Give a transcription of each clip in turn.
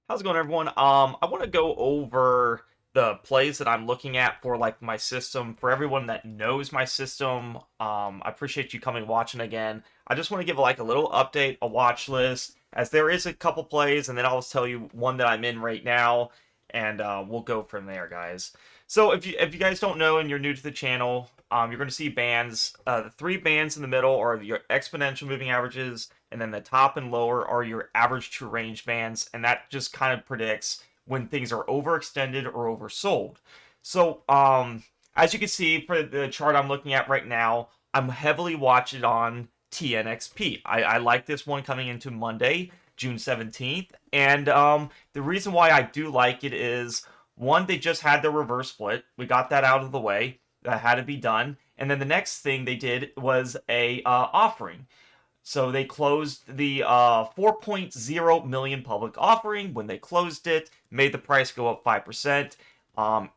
How's it going, everyone? I want to go over the plays that I'm looking at for like my system. For everyone that knows my system, I appreciate you coming watching again. I just want to give like a little update, a watch list, as there is a couple plays, and then I'll tell you one that I'm in right now, and we'll go from there, guys. So if you guys don't know and you're new to the channel, you're going to see bands. The three bands in the middle are your exponential moving averages, and then the top and lower are your average true range bands, and that just kind of predicts when things are overextended or oversold. So, as you can see for the chart I'm looking at right now, I'm heavily watching on TNXP. I like this one coming into Monday, June 17th, and the reason why I do like it is one, they just had the reverse split. We got that out of the way. That had to be done. And then the next thing they did was a offering. So they closed the 4.0 million public offering. When they closed it, made the price go up 5%.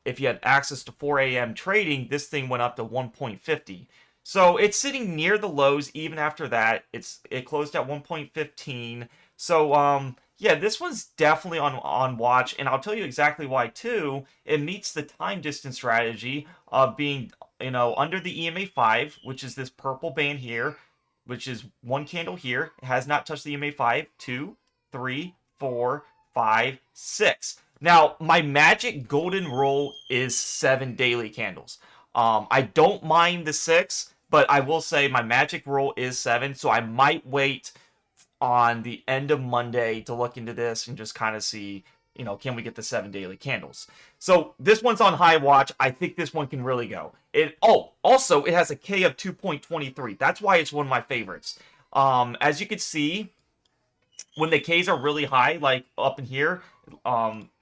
If you had access to 4 a.m. trading, this thing went up to 1.50. So it's sitting near the lows even after that. It closed at 1.15. So yeah, this one's definitely on watch, and I'll tell you exactly why too. It meets the time distance strategy of being under the EMA 5, which is this purple band here, which is one candle here. It has not touched the EMA 5. 2, 3, 4, 5, 6. Now, my magic golden rule is 7 daily candles. I don't mind the 6, but I will say my magic rule is 7, so I might wait on the end of Monday to look into this and just kind of see, can we get the 7 daily candles? So this one's on high watch. I think this one can really go. Also it has a K of 2.23. That's why it's one of my favorites. As you can see, when the Ks are really high, like up in here,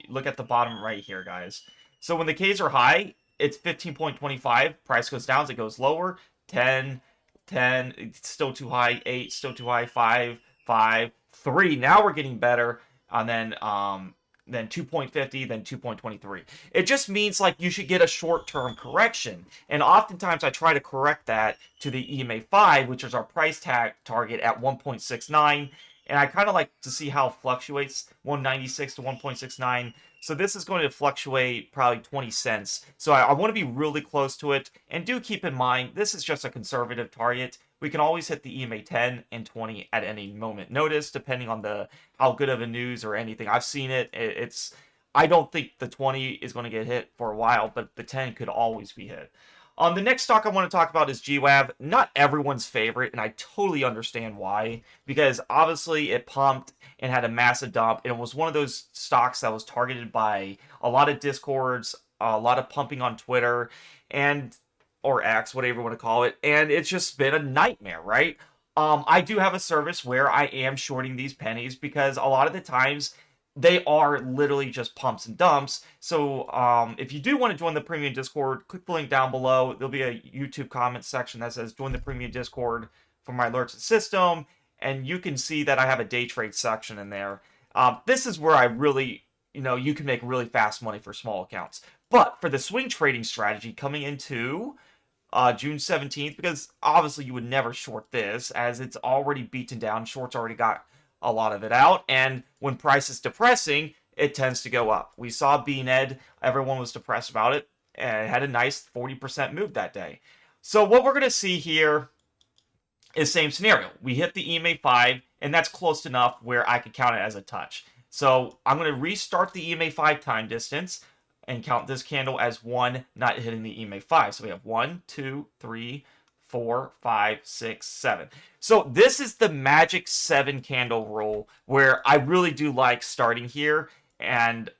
look at the bottom right here, guys. So when the Ks are high, it's 15.25. Price goes down, it goes lower. 10, 10, it's still too high. 8, still too high. 5, 5, 3. Now we're getting better. And then 2.50, then 2.23. It just means like you should get a short-term correction. And oftentimes I try to correct that to the EMA 5, which is our price tag target at 1.69. And I kind of like to see how it fluctuates, 196 to 1.69. So this is going to fluctuate probably 20 cents. So I want to be really close to it. And do keep in mind, this is just a conservative target. We can always hit the EMA 10 and 20 at any moment notice, depending on how good of a news or anything. I've seen it. I don't think the 20 is going to get hit for a while, but the 10 could always be hit. The next stock I want to talk about is GWAV. Not everyone's favorite, and I totally understand why. Because obviously it pumped and had a massive dump, and it was one of those stocks that was targeted by a lot of discords, a lot of pumping on Twitter, or X, whatever you want to call it, and it's just been a nightmare, right? I do have a service where I am shorting these pennies because a lot of the times they are literally just pumps and dumps. So if you do want to join the premium Discord, click the link down below. There'll be a YouTube comment section that says join the premium Discord for my alerts and system, and you can see that I have a day trade section in there. This is where I really, you can make really fast money for small accounts. But for the swing trading strategy coming into June 17th, because obviously you would never short this as it's already beaten down. Shorts already got a lot of it out, and when price is depressing, it tends to go up. We saw BNED, everyone was depressed about it, and it had a nice 40% move that day. So what we're going to see here is same scenario. We hit the EMA 5, and that's close enough where I could count it as a touch. So I'm going to restart the EMA 5 time distance and count this candle as 1 not hitting the EMA 5. So we have 1, 2, 3, 4, 5, 6, 7. So this is the magic 7 candle rule where I really do like starting here. And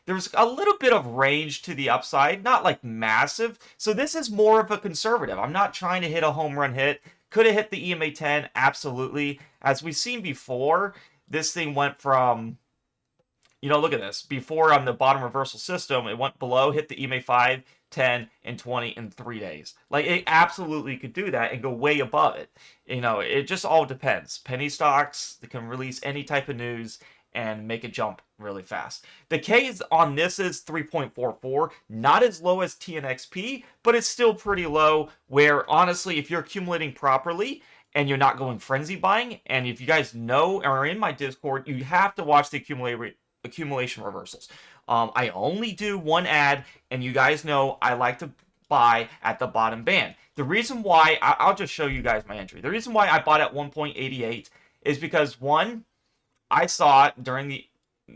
there's a little bit of range to the upside, not like massive. So this is more of a conservative. I'm not trying to hit a home run hit. Could have hit the EMA 10, absolutely. As we've seen before, this thing went from, look at this. Before on the bottom reversal system, it went below, hit the EMA 5, 10, and 20 in 3 days. Like, it absolutely could do that and go way above it. It just all depends. Penny stocks, they can release any type of news and make it jump really fast. The K on this is 3.44, not as low as TNXP, but it's still pretty low, where honestly, if you're accumulating properly and you're not going frenzy buying, and if you guys know or are in my Discord, you have to watch the accumulation reversals. I only do one ad, and you guys know I like to buy at the bottom band. The reason why, I'll just show you guys my entry. The reason why I bought at 1.88 is because, one, I saw it during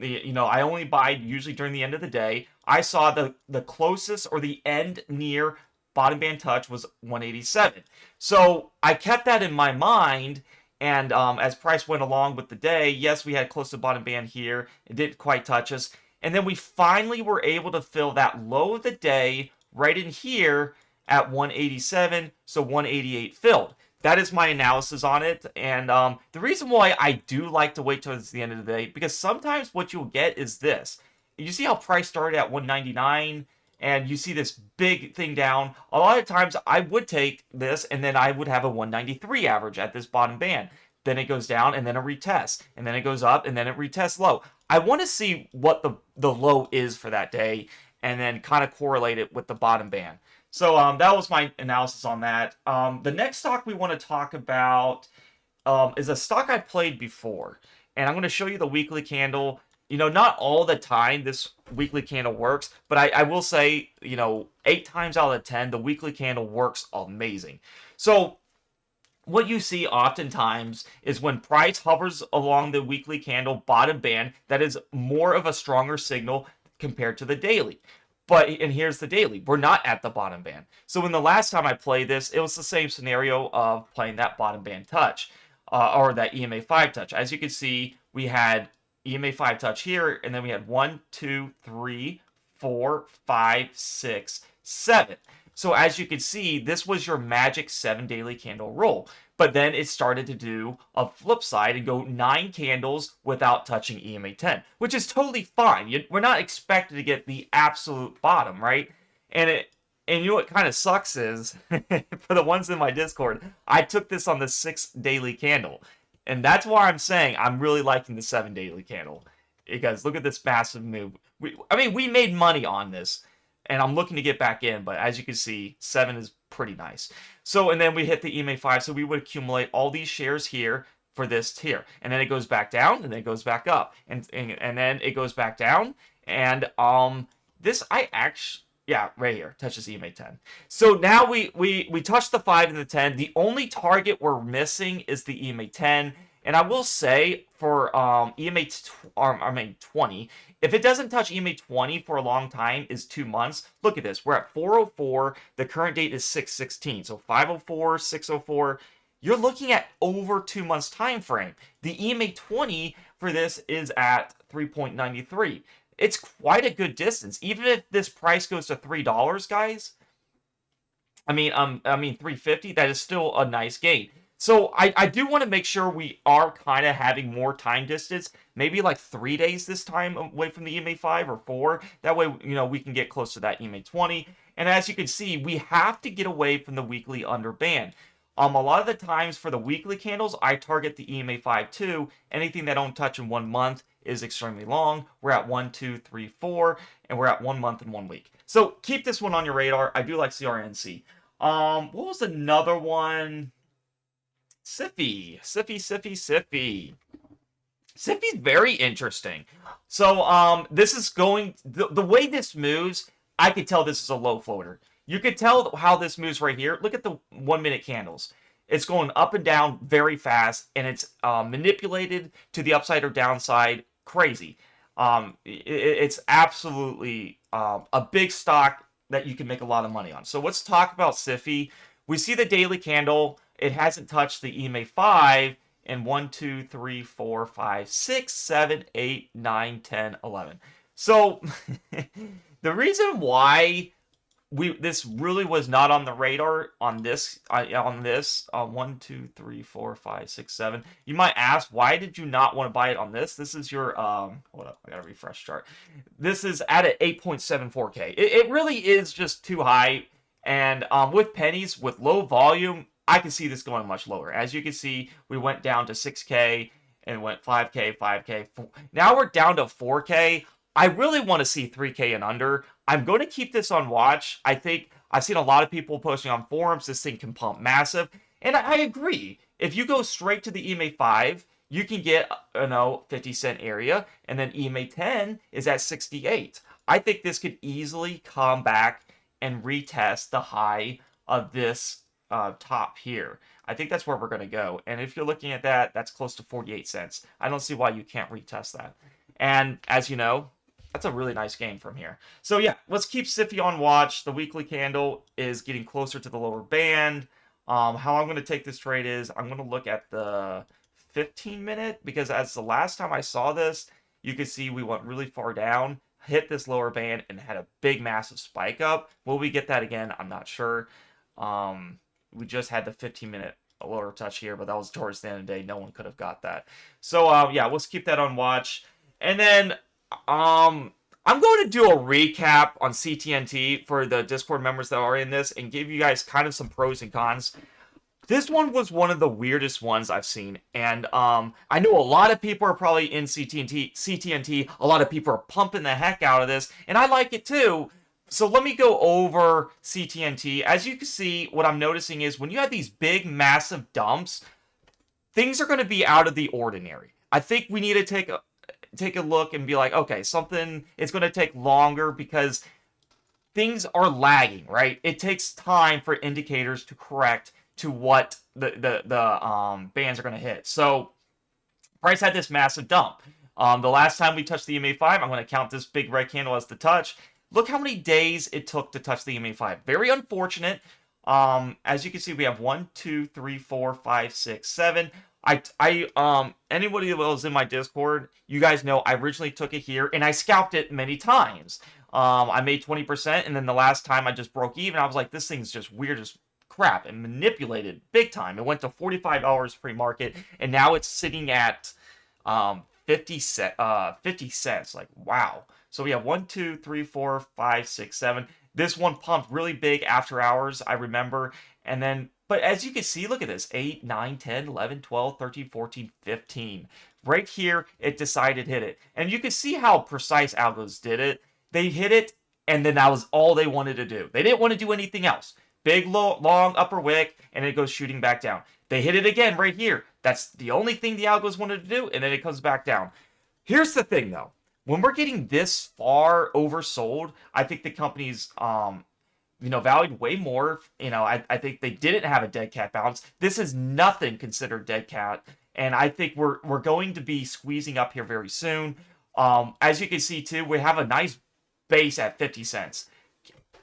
I only buy usually during the end of the day. I saw the closest or the end near bottom band touch was 187. So I kept that in my mind, and as price went along with the day, yes, we had close to bottom band here. It didn't quite touch us. And then we finally were able to fill that low of the day right in here at 187, so 188 filled. That is my analysis on it, and the reason why I do like to wait towards the end of the day, because sometimes what you'll get is this. You see how price started at 199, and you see this big thing down. A lot of times I would take this, and then I would have a 193 average at this bottom band. Then it goes down, and then a retest, and then it goes up, and then it retests low. I want to see what the low is for that day, and then kind of correlate it with the bottom band. So that was my analysis on that. The next stock we want to talk about is a stock I played before. And I'm going to show you the weekly candle. Not all the time this weekly candle works, but I will say, 8 times out of 10, the weekly candle works amazing. So what you see oftentimes is when price hovers along the weekly candle bottom band, that is more of a stronger signal compared to the daily. And here's the daily. We're not at the bottom band. So when the last time I played this, it was the same scenario of playing that bottom band touch, or that EMA 5 touch. As you can see, we had EMA 5 touch here, and then we had 1, 2, 3, 4, 5, 6, 7. So as you can see, this was your magic 7 daily candle roll. But then it started to do a flip side and go 9 candles without touching EMA 10, which is totally fine. We're not expected to get the absolute bottom, right? And you know what kind of sucks is, for the ones in my Discord, I took this on the 6 daily candle. And that's why I'm saying I'm really liking the 7 daily candle. Because look at this massive move. We made money on this. And I'm looking to get back in, but as you can see, 7 is pretty nice. So, and then we hit the EMA 5, so we would accumulate all these shares here for this here. And then it goes back down, and then it goes back up. And then it goes back down, and this, right here, touches EMA 10. So now we touched the 5 and the 10. The only target we're missing is the EMA 10. And I will say, for EMA 20, if it doesn't touch EMA 20 for a long time, is 2 months. Look at this. We're at 404. The current date is 6/16. So 504, 604. You're looking at over 2 months time frame. The EMA 20 for this is at 3.93. It's quite a good distance. Even if this price goes to $3, guys, I mean $3.50, that is still a nice gain. So I do want to make sure we are kind of having more time distance, maybe like 3 days this time away from the EMA 5 or 4. That way, we can get close to that EMA 20. And as you can see, we have to get away from the weekly under band. A lot of the times for the weekly candles, I target the EMA 5 too. Anything that don't touch in 1 month is extremely long. We're at 1, 2, 3, 4, and we're at 1 month and 1 week. So keep this one on your radar. I do like CRNC. What was another one? SIFY. SIFY is very interesting. So this is going, the way this moves, I could tell this is a low floater. You could tell how this moves right here. Look at the 1 minute candles. It's going up and down very fast, and it's manipulated to the upside or downside. Crazy. It's absolutely a big stock that you can make a lot of money on. So let's talk about SIFY. We see the daily candle. It hasn't touched the EMA 5 in 1, 2, 3, 4, 5, 6, 7, 8, 9, 10, 11. So the reason why this really was not on the radar on this 1, 2, 3, 4, 5, 6, 7. You might ask, why did you not want to buy it on this? This is your hold up, I gotta refresh chart. This is at an 8.74K. It really is just too high, and with pennies with low volume, I can see this going much lower. As you can see, we went down to 6K and went 5K, 5K. Now we're down to 4K. I really want to see 3K and under. I'm going to keep this on watch. I think I've seen a lot of people posting on forums this thing can pump massive. And I agree. If you go straight to the EMA 5, you can get, 50-cent area, and then EMA 10 is at 68. I think this could easily come back and retest the high of this top here. I think that's where we're going to go. And if you're looking at that, that's close to 48 cents. I don't see why you can't retest that. And as you know, that's a really nice gain from here. So yeah, let's keep SIFY on watch. The weekly candle is getting closer to the lower band. How I'm going to take this trade is I'm going to look at the 15-minute, because as the last time I saw this, you could see we went really far down, hit this lower band, and had a big massive spike up. Will we get that again? I'm not sure. We just had the 15-minute lower touch here, but that was towards the end of the day. No one could have got that. So yeah, let's keep that on watch. And then I'm going to do a recap on CTNT for the Discord members that are in this and give you guys kind of some pros and cons. This one was one of the weirdest ones I've seen, and I know a lot of people are probably in CTNT. A lot of people are pumping the heck out of this, and I like it too. So let me go over CTNT. As you can see, what I'm noticing is when you have these big, massive dumps, things are going to be out of the ordinary. I think we need to take a look and be like, okay, something is going to take longer because things are lagging, right? It takes time for indicators to correct to what the bands are going to hit. So price had this massive dump. The last time we touched the EMA5, I'm going to count this big red candle as the touch. Look how many days it took to touch the EMA5. Very unfortunate. As you can see, we have 1, 2, 3, 4, 5, 6, 7. Anybody that was in my Discord, you guys know I originally took it here and I scalped it many times. I made 20%, and then the last time I just broke even. I was like, this thing's just weird as crap, and manipulated big time. It went to $45 pre-market, and now it's sitting at 50 cents. Like, wow. So we have 1, 2, 3, 4, 5, 6, 7. This one pumped really big after hours, I remember. And then, but as you can see, look at this. 8, 9, 10, 11, 12, 13, 14, 15. Right here, it decided to hit it. And you can see how precise algos did it. They hit it, and then that was all they wanted to do. They didn't want to do anything else. Big, long upper wick, and it goes shooting back down. They hit it again right here. That's the only thing the algos wanted to do, and then it comes back down. Here's the thing, though. When we're getting this far oversold, I think the company's, valued way more. I think they didn't have a dead cat bounce. This is nothing considered dead cat, and I think we're going to be squeezing up here very soon. As you can see, too, we have a nice base at 50 cents.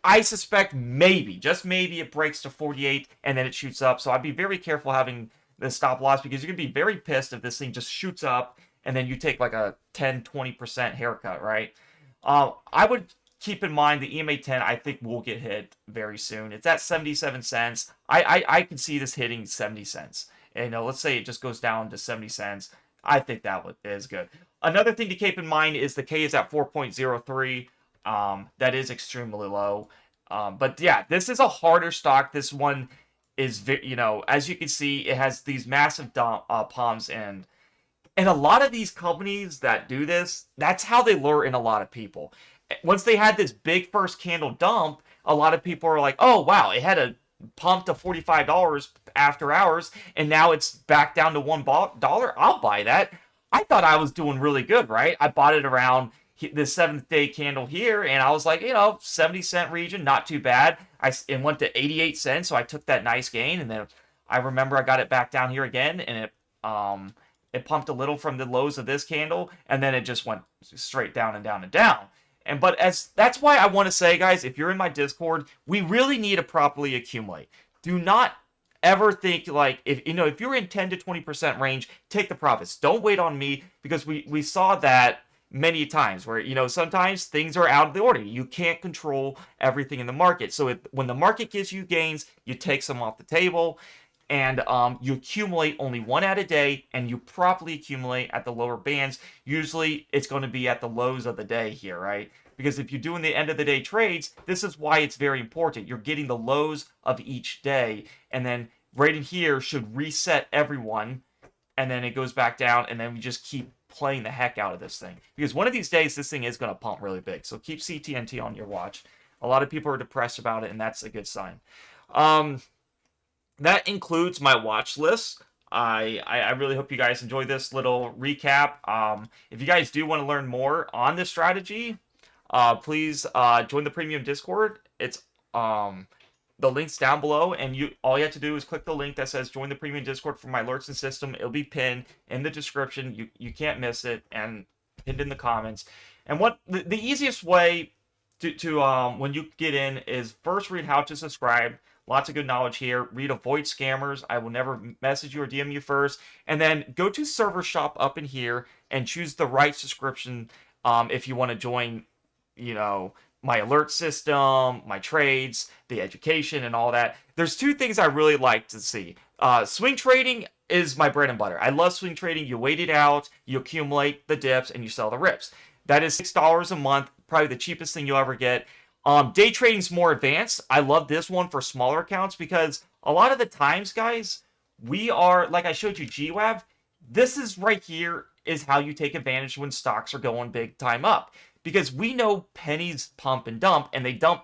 I suspect maybe, just maybe, it breaks to 48 and then it shoots up. So I'd be very careful having the stop loss because you're going to be very pissed if this thing just shoots up and then you take like a 10-20% haircut, right? I would keep in mind the EMA 10, I think, will get hit very soon. It's at 77 cents. I can see this hitting 70 cents. And let's say it just goes down to 70 cents. I think that is good. Another thing to keep in mind is the K is at 4.03. That is extremely low. But yeah, this is a harder stock. This one is, as you can see, it has these massive pumps, and a lot of these companies that do this, that's how they lure in a lot of people. Once they had this big first candle dump, a lot of people are like, oh wow, it had a pump to $45 after hours, and now it's back down to $1. I'll buy that. I thought I was doing really good, right? I bought it around the 7th day candle here, and I was like, 70-cent region, not too bad. It went to 88 cents, so I took that nice gain, and then I remember I got it back down here again, and it pumped a little from the lows of this candle, and then it just went straight down and down and down. That's why I want to say, guys, if you're in my Discord, we really need to properly accumulate. Do not ever think like, if you're in 10 to 20% range, take the profits. Don't wait on me, because we saw that many times where, sometimes things are out of the order. You can't control everything in the market. So when the market gives you gains, you take some off the table, and you accumulate only one at a day, and you properly accumulate at the lower bands. Usually it's going to be at the lows of the day here, right? Because if you're doing the end of the day trades, this is why it's very important. You're getting the lows of each day, and then right in here should reset everyone, and then it goes back down, and then we just keep playing the heck out of this thing. Because one of these days, this thing is going to pump really big. So keep CTNT on your watch. A lot of people are depressed about it, and that's a good sign. That includes my watch list. I really hope you guys enjoy this little recap. If you guys do want to learn more on this strategy, please join the premium Discord. It's um, the link's down below, and you all you have to do is click the link that says join the premium Discord for my alerts and system. It'll be pinned in the description. You can't miss it, and pinned in the comments. And what the easiest way to when you get in is first read how to subscribe. Lots of good knowledge here. Read avoid scammers. I will never message you or DM you first. And then go to server shop up in here and choose the right subscription if you want to join, you know, my alert system, my trades, the education, and all that. There's two things I really like to see. Swing trading is my bread and butter. I love swing trading. You wait it out, you accumulate the dips, and you sell the rips. That is $6 a month, probably the cheapest thing you'll ever get. Day trading's more advanced. I love this one for smaller accounts because a lot of the times, guys, we are, like I showed you, GWAV. This is right here is how you take advantage when stocks are going big time up. Because we know pennies pump and dump, and they dump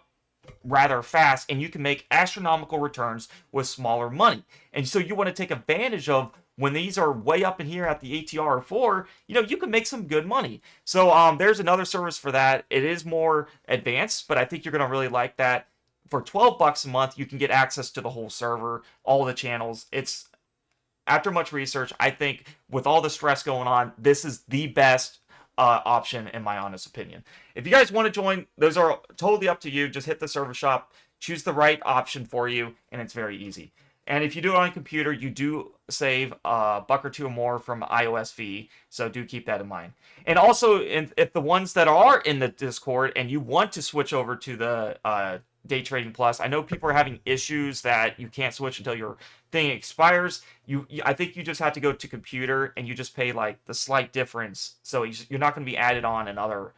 rather fast, and you can make astronomical returns with smaller money. And so you want to take advantage of when these are way up in here at the ATR 4, you can make some good money. So there's another service for that. It is more advanced, but I think you're going to really like that. For $12 a month, you can get access to the whole server, all the channels. It's, after much research, I think with all the stress going on, this is the best option in my honest opinion. If you guys want to join, those are totally up to you. Just hit the server shop, choose the right option for you, and it's very easy. And if you do it on a computer, you do save a buck or two or more from iOS fee, so do keep that in mind. And also, if the ones that are in the Discord and you want to switch over to the Day Trading Plus, I know people are having issues that you can't switch until your thing expires. I think you just have to go to computer and you just pay like the slight difference. So you're not going to be added on another,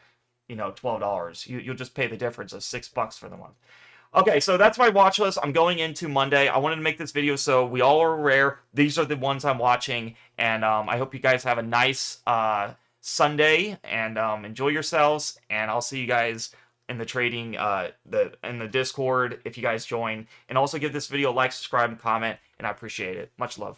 $12. You'll just pay the difference of $6 for the month. Okay, so that's my watch list. I'm going into Monday. I wanted to make this video so we all are aware. These are the ones I'm watching, and I hope you guys have a nice Sunday and enjoy yourselves. And I'll see you guys in the trading in the Discord if you guys join. And also give this video a like, subscribe, and comment, and I appreciate it. Much love.